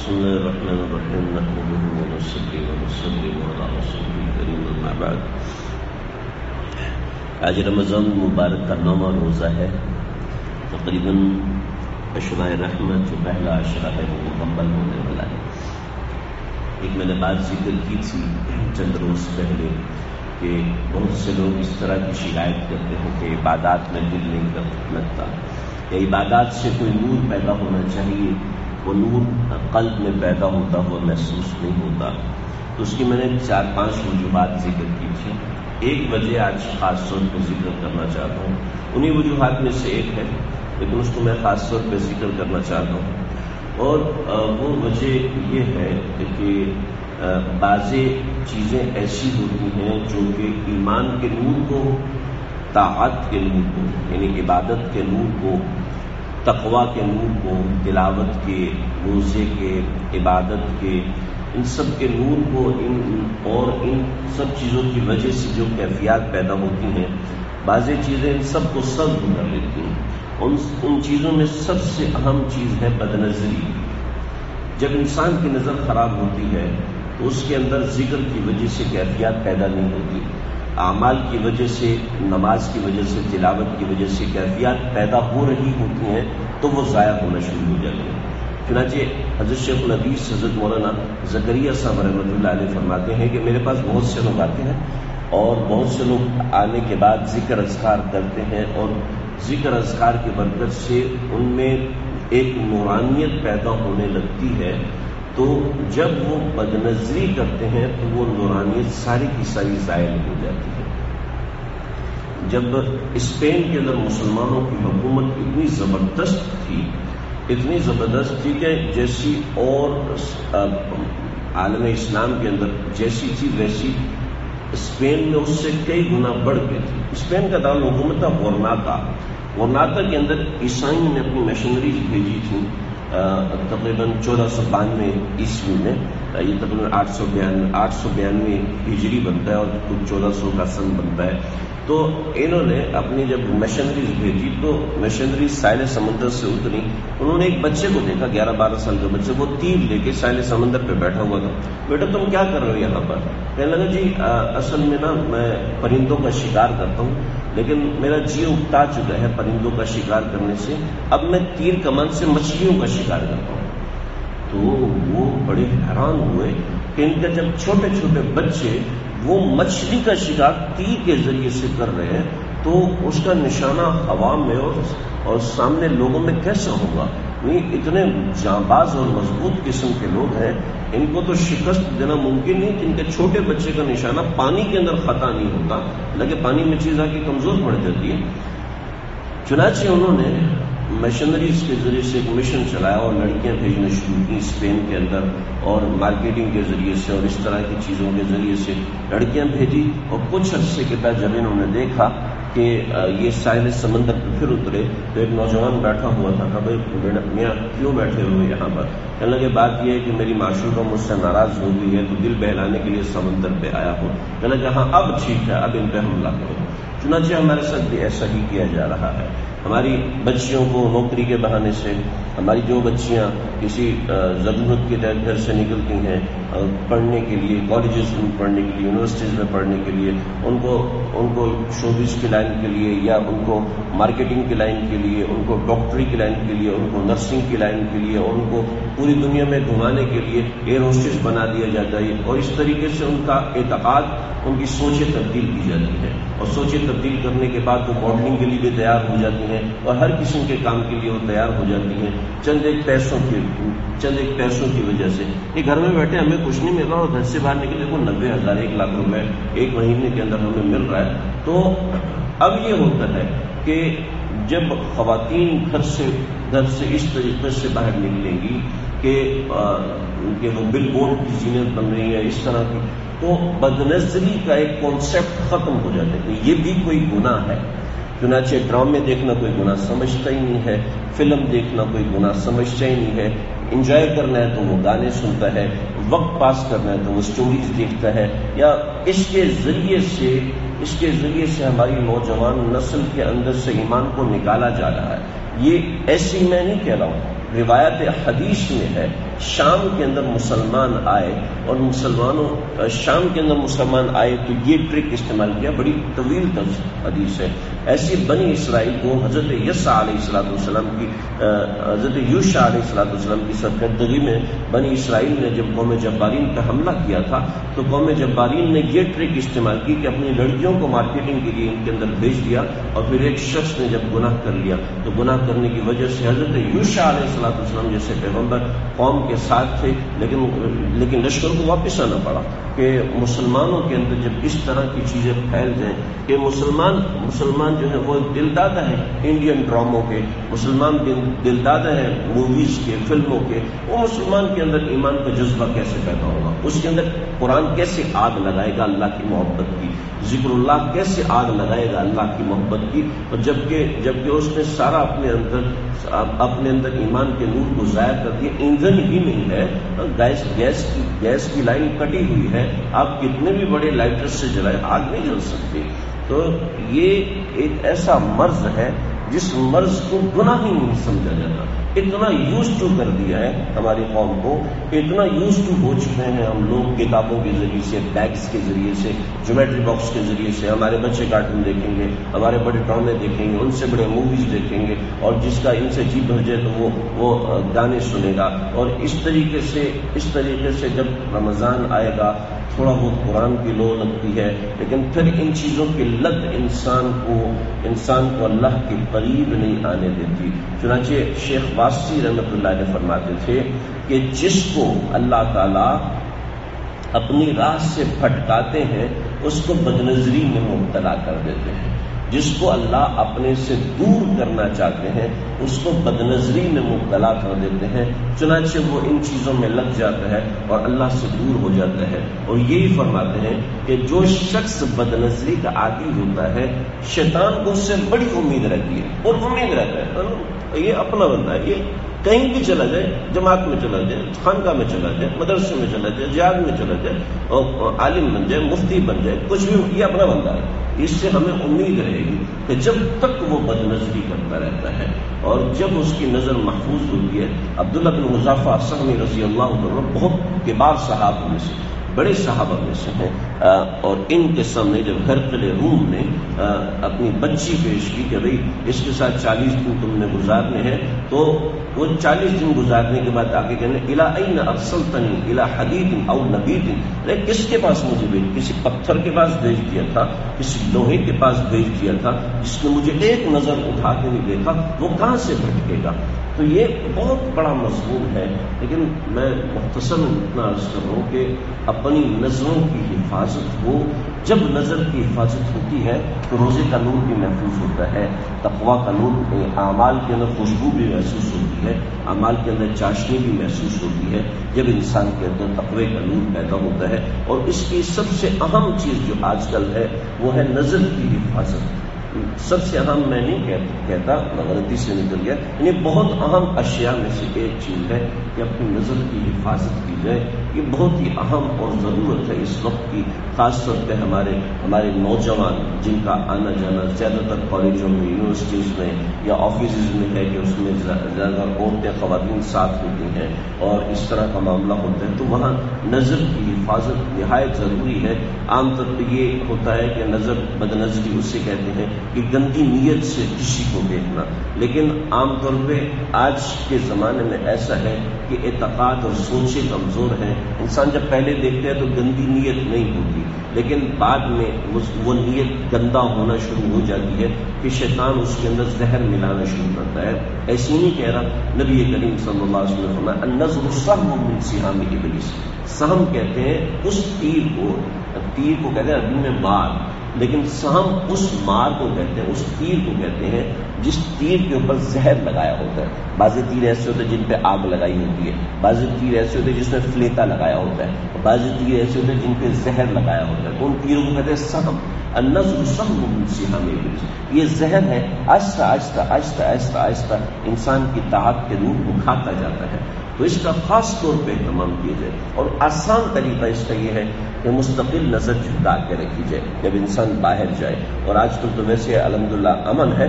بسم الله الرحمن الرحيم نحمده ونصلي ونسلم على رسوله الكريم اما بعد. آج رمضان المبارک کا 9واں روزہ ہے. تقریباً عشرہ رحمت جو پہلا عشرہ ہے وہ مکمل ہونے والا ہے. ایک میں نے بات ذکر کی تھی چند روز پہلے کہ بہت سے لوگ اس طرح کی شکایت کرتے ہیں کہ عبادات میں دل نہیں لگتا یا عبادات سے کوئی نور پیدا ہونا چاہیے، وہ نور قلب میں پیدا ہوتا ہوا محسوس نہیں ہوتا. تو اس کی میں نے 4-5 وجوہات ذکر کی تھی. ایک وجہ آج خاص طور پہ ذکر کرنا چاہتا ہوں، انہی وجوہات میں سے ایک ہے لیکن اس کو میں خاص طور پہ ذکر کرنا چاہتا ہوں. اور وہ وجہ یہ ہے کہ بعض چیزیں ایسی ہوتی ہیں جو کہ ایمان کے نور کو، طاعت کے نور کو، یعنی عبادت کے نور کو، تقویٰ کے نور کو، تلاوت کے، روزے کے، عبادت کے، ان سب کے نور کو، ان سب چیزوں کی وجہ سے جو کیفیات پیدا ہوتی ہیں، بعض چیزیں ان سب کو سلب کر لیتی ہیں. ان چیزوں میں سب سے اہم چیز ہے بدنظری. جب انسان کی نظر خراب ہوتی ہے تو اس کے اندر ذکر کی وجہ سے کیفیات پیدا نہیں ہوتی، اعمال کی وجہ سے، نماز کی وجہ سے، تلاوت کی وجہ سے کیفیات پیدا ہو رہی ہوتی ہیں تو وہ ضائع ہونا شروع ہو جاتی ہیں. چنانچہ حضرت شیخ الحدیث حضرت مولانا زکریا صاحب رحمۃ اللہ علیہ فرماتے ہیں کہ میرے پاس بہت سے لوگ آتے ہیں اور بہت سے لوگ آنے کے بعد ذکر اذکار کرتے ہیں اور ذکر اذکار کی برکت سے ان میں ایک نورانیت پیدا ہونے لگتی ہے. تو جب وہ بدنظری کرتے ہیں تو وہ نورانیت ساری کی ساری زائل ہو جاتی ہے. جب اسپین کے اندر مسلمانوں کی حکومت اتنی زبردست تھی کہ جیسی اور عالم اسلام کے اندر جیسی تھی ویسی اسپین میں اس سے کئی گنا بڑھ گئی تھی. اسپین کا دارالحکومت تھا غرناطہ کے اندر عیسائیوں نے اپنی مشنریز بھیجی تھی تقریباً 1492 عیسوی میں. یہ تقریباً 892 ہجری بنتا ہے اور کچھ 1400 کا سن بنتا ہے. تو انہوں نے اپنی جب مشنریز بھیجی تو مشنریز ساحل سمندر سے اتری. انہوں نے ایک بچے کو دیکھا، 11-12 سال کا بچہ، وہ تیر لے کے ساحل سمندر پہ بیٹھا ہوا تھا. بیٹا تم کیا کر رہے ہو یہاں پر؟ کہنے لگا جی اصل میں نا میں پرندوں کا شکار کرتا ہوں لیکن میرا جی اکتا چکا ہے پرندوں کا شکار کرنے سے، اب میں تیر کمان سے مچھلیوں کا شکار کرتا ہوں. تو وہ بڑے حیران ہوئے کہ ان کے جب چھوٹے چھوٹے بچے وہ مچھلی کا شکار تیر کے ذریعے سے کر رہے ہیں تو اس کا نشانہ ہوا میں اور سامنے لوگوں میں کیسا ہوگا. اتنے جانباز اور مضبوط قسم کے لوگ ہیں، ان کو تو شکست دینا ممکن نہیں کہ ان کے چھوٹے بچے کا نشانہ پانی کے اندر خطا نہیں ہوتا، لیکن پانی میں چیز آ کے کمزور پڑ جاتی ہے. چنانچہ انہوں نے مشنریز کے ذریعے سے ایک مشن چلایا اور لڑکیاں بھیجنا شروع کی اسپین کے اندر، اور مارکیٹنگ کے ذریعے سے اور اس طرح کی چیزوں کے ذریعے سے لڑکیاں بھیجی. اور کچھ عرصے کے بعد جب انہوں نے دیکھا کہ یہ ساحل سمندر پہ پھر اترے تو ایک نوجوان بیٹھا ہوا تھا. کہا بھائی میاں کیوں بیٹھے ہوئے یہاں پر؟ کہنے لگے بات یہ ہے کہ میری معشوقہ مجھ سے ناراض ہو گئی ہے تو دل بہلانے کے لیے سمندر پہ آیا ہوں. کہنے لگے ہاں اب ٹھیک ہے، اب ان پہ حملہ کرو. چنانچہ ہمارے ساتھ بھی ایسا ہی کیا جا رہا ہے. ہماری بچیوں کو نوکری کے بہانے سے، ہماری جو بچیاں کسی ضرورت کے تحت گھر سے نکلتی ہیں پڑھنے کے لیے، کالجز میں پڑھنے کے لیے، یونیورسٹیز میں پڑھنے کے لیے، ان کو شوبز کی لائن کے لیے یا ان کو مارکیٹنگ کی لائن کے لیے، ان کو ڈاکٹری کی لائن کے لیے، ان کو نرسنگ کی لائن کے لیے، ان کو پوری دنیا میں گھمانے کے لیے ایئر ہوسٹس بنا دیا جاتا ہے. اور اس طریقے سے ان کا اعتقاد، ان کی سوچیں تبدیل کی جاتی ہیں اور سوچیں تبدیل کرنے کے بعد وہ ماڈلنگ کے لیے بھی تیار ہو جاتی ہیں اور ہر قسم کے کام کے لیے وہ تیار ہو جاتی ہیں چند ایک پیسوں کی وجہ سے. یہ گھر میں بیٹھے ہمیں کچھ نہیں مل رہا اور گھر سے باہر نکلے کو 90,000 1 لاکھ روپے ایک مہینے کے اندر ہمیں مل رہا ہے. تو اب یہ ہوتا ہے کہ جب خواتین گھر سے اس طریقے سے باہر نکلیں گی کہ وہ بل بورڈ کی زینت بن رہی ہے اس طرح کی، تو بدنظری کا ایک کانسیپٹ ختم ہو جاتا ہے کہ یہ بھی کوئی گناہ ہے. چنانچہ ڈرامے دیکھنا کوئی گناہ سمجھتا ہی نہیں ہے، فلم دیکھنا کوئی گناہ سمجھتا ہی نہیں ہے. انجوائے کرنا ہے تو وہ گانے سنتا ہے، وقت پاس کرنا ہے تو وہ سٹوریز دیکھتا ہے، یا اس کے ذریعے سے ہماری نوجوان نسل کے اندر سے ایمان کو نکالا جا رہا ہے. یہ ایسی میں نہیں کہہ رہا ہوں، روایت حدیث میں ہے شام کے اندر مسلمان آئے اور شام کے اندر مسلمان آئے تو یہ ٹرک استعمال کیا. بڑی طویل حدیث ہے. ایسی بنی اسرائیل کو حضرت یسع علیہ السلام کی حضرت یوشع علیہ السلام کی سرکردگی میں بنی اسرائیل نے جب قوم جبارین پہ حملہ کیا تھا تو قوم جبارین نے یہ ٹرک استعمال کی کہ اپنی لڑکیوں کو مارکیٹنگ کے لیے ان کے اندر بھیج دیا اور پھر ایک شخص نے جب گناہ کر لیا تو گناہ کرنے کی وجہ سے حضرت یوشع علیہ السلام جیسے پیغمبر قوم کے ساتھ تھے لیکن لشکر کو واپس آنا پڑا کہ مسلمانوں کے اندر جب اس طرح کی چیزیں پھیل جائیں کہ مسلمان جو ہے وہ دلدادہ ہے انڈین ڈراموں کے، مسلمان دلدادہ ہے موویز کے، فلموں کے، وہ مسلمان کے اندر ایمان کا جذبہ کیسے پیدا ہوگا؟ اس کے اندر قرآن کیسے آگ لگائے گا اللہ کی محبت کی؟ ذکر اللہ کیسے آگ لگائے گا اللہ کی محبت کی؟ اور جبکہ اس نے سارا اپنے اندر ایمان کے نور کو ضائع کر دیا. ایندھن ہی نہیں ہے، گیس کی لائن کٹی ہوئی ہے، آپ کتنے بھی بڑے لائٹر سے جلائے آگ نہیں جل سکتی. تو یہ ایک ایسا مرض ہے جس مرض کو گناہ ہی نہیں سمجھا جاتا. اتنا یوز ٹو کر دیا ہے ہماری قوم کو، اتنا یوز ٹو ہو چکے ہیں ہم لوگ کتابوں کے ذریعے سے، بیگس کے ذریعے سے، جیومیٹری باکس کے ذریعے سے. ہمارے بچے کارٹون دیکھیں گے، ہمارے بڑے ڈرامے دیکھیں گے، ان سے بڑے موویز دیکھیں گے، اور جس کا ان سے جی بھر جائے تو وہ گانے سنے گا. اور اس طریقے سے جب رمضان آئے گا تھوڑا بہت قرآن کی لو لگتی ہے، لیکن پھر ان چیزوں کی لت انسان کو اللہ کے قریب نہیں آنے دیتی. چنانچہ شیخ واسطی رحمۃ اللہ علیہ فرماتے تھے کہ جس کو اللہ تعالیٰ اپنی راہ سے بھٹکاتے ہیں اس کو بدنظری میں مبتلا کر دیتے ہیں، جس کو اللہ اپنے سے دور کرنا چاہتے ہیں اس کو بدنظری میں مبتلا کر دیتے ہیں. چنانچہ وہ ان چیزوں میں لگ جاتا ہے اور اللہ سے دور ہو جاتا ہے. اور یہی فرماتے ہیں کہ جو شخص بدنظری کا عادی ہوتا ہے شیطان کو اس سے بڑی امید رہتی ہے، اور امید رہتا ہے یہ اپنا بندہ ہے، یہ کہیں بھی چلا جائے، جماعت میں چلا جائے، خانقاہ میں چلا جائے، مدرسے میں چلا جائے، جہاد میں چلا جائے، اور عالم بن جائے، مفتی بن جائے، کچھ بھی، یہ اپنا بندہ ہے. اس سے ہمیں امید رہے گی کہ جب تک وہ بدنظری کرتا رہتا ہے اور جب اس کی نظر محفوظ ہوتی ہے. عبداللہ بن حذیفہ سہمی رضی اللہ عنہ بہت کبار صحابہ میں سے، بڑے صحابہ میں سے ہیں، اور ان کے سامنے جب ہرقل روم نے اپنی بچی پیش کی کہ بھئی اس کے ساتھ 40 دن تم نے گزارنے ہیں، تو وہ 40 دن گزارنے کے بعد آگے کہنے الی این ارسلتنی الی حدید او نبید، کس کے پاس مجھے بھیج؟ کسی پتھر کے پاس بھیج دیا تھا، کسی لوہے کے پاس بھیج دیا تھا، جس نے مجھے ایک نظر اٹھا کے نہیں دیکھا، وہ کہاں سے بھٹکے گا؟ تو یہ بہت بڑا مضمون ہے. لیکن میں مختصر اتنا عرض کر رہا ہوں کہ اپنی نظروں کی حفاظت ہو. جب نظر کی حفاظت ہوتی ہے تو روزے کا نور بھی محفوظ ہوتا ہے، تقویٰ کا نور، اعمال کے اندر خوشبو بھی محسوس ہوتی ہے، اعمال کے اندر چاشنی بھی محسوس ہوتی ہے جب انسان کے اندر تقوی کا نور پیدا ہوتا ہے. اور اس کی سب سے اہم چیز جو آج کل ہے وہ ہے نظر کی حفاظت. سب سے اہم میں نہیں کہتا، غلطی سے نکل گیا، یعنی بہت اہم اشیاء میں سے ایک چیز ہے کہ اپنی نظر کی حفاظت کی جائے. یہ بہت ہی اہم اور ضرورت ہے اس وقت کی، خاص طور پہ ہمارے نوجوان جن کا آنا جانا زیادہ تر کالجوں میں، یونیورسٹیز میں یا آفیسز میں ہے کہ اس میں زیادہ عورتیں، خواتین ساتھ ہوتی ہیں اور اس طرح کا معاملہ ہوتا ہے، تو وہاں نظر کی حفاظت نہایت ضروری ہے. عام طور پہ یہ ہوتا ہے کہ نظر بدنظری اسے کہتے ہیں کہ گندی نیت سے کسی کو دیکھنا. لیکن عام طور پہ آج کے زمانے میں ایسا ہے کہ اعتقاد اور سوچیں کمزور ہیں. انسان جب پہلے دیکھتے ہیں تو گندی نیت نہیں ہوتی، لیکن بعد میں وہ نیت گندا ہونا شروع ہو جاتی ہے کہ شیطان اس کے اندر زہر ملانا شروع کرتا ہے. ایسی نہیں کہہ رہا، نبی کریم صلی اللہ علیہ وسلم نے فرمایا النظر سهم من سهام ابلیس. سہم کہتے ہیں اس تیر کو کہتے ہیں عربی میں مار، لیکن سہم اس مار کو کہتے ہیں، اس تیر کو کہتے ہیں جس تیر کے اوپر زہر لگایا ہوتا ہے. بعض تیر ایسے ہوتے ہیں جن پہ آگ لگائی ہوتی ہے، بعض تیر ایسے ہوتے ہیں جس میں فلیتا لگایا ہوتا ہے، بعض تیر ایسے ہوتے ہیں جن پہ زہر لگایا ہوتا ہے. تو ان تیروں کو کہتے ہیں سہم. النظر سهم من سهام ابلیس. یہ زہر ہے، آہستہ آہستہ آہستہ آہستہ آہستہ انسان کی طاعت کے روح کو کھاتا جاتا ہے. تو اس کا خاص طور پہ اہتمام کیا جائے، اور آسان طریقہ اس کا یہ ہے کہ مستقل نظر جھکا کے رکھی جائے جب انسان باہر جائے. اور آج کل تو ویسے الحمدللہ امن ہے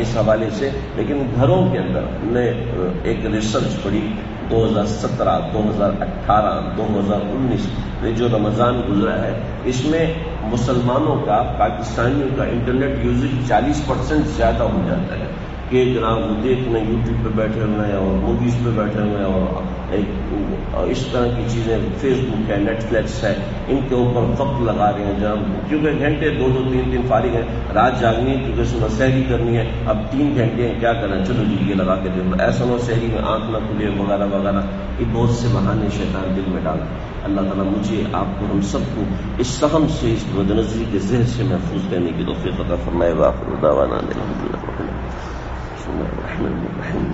اس حوالے سے، لیکن گھروں کے اندر ہم نے ایک ریسرچ پڑھی 2017، 2018، 2019 میں جو رمضان گزرا ہے، اس میں مسلمانوں کا، پاکستانیوں کا انٹرنیٹ یوزیج 40% زیادہ ہو جاتا ہے کہ جناب وہ دیکھنے یوٹیوب پہ بیٹھے ہوئے ہیں اور موویز پہ بیٹھے ہوئے ہیں اور اس طرح کی چیزیں، فیس بک ہے، نیٹ فلیکس ہے، ان کے اوپر وقت لگا رہے ہیں جناب، کیونکہ گھنٹے 2 3 فارغ ہیں، رات جاگنی ہے کیونکہ صبح سحری کرنی ہے، اب 3 گھنٹے ہیں کیا کرنا، چلو جی یہ لگا کے دے دو، ایسا نہ سحری میں آنکھ نہ کھلے وغیرہ وغیرہ، یہ بہت سے بہانے شیطان دل میں ڈالتے ہیں۔ اللہ تعالیٰ مجھے، آپ کو، ہم سب کو اس سہم سے، اس بدنظری کے زہر سے محفوظ رہنے کی توفیق عطا فرمائے۔ وآخر دعوانا الحمدللہ رب العالمین۔ بسم اللہ الرحمن الرحیم۔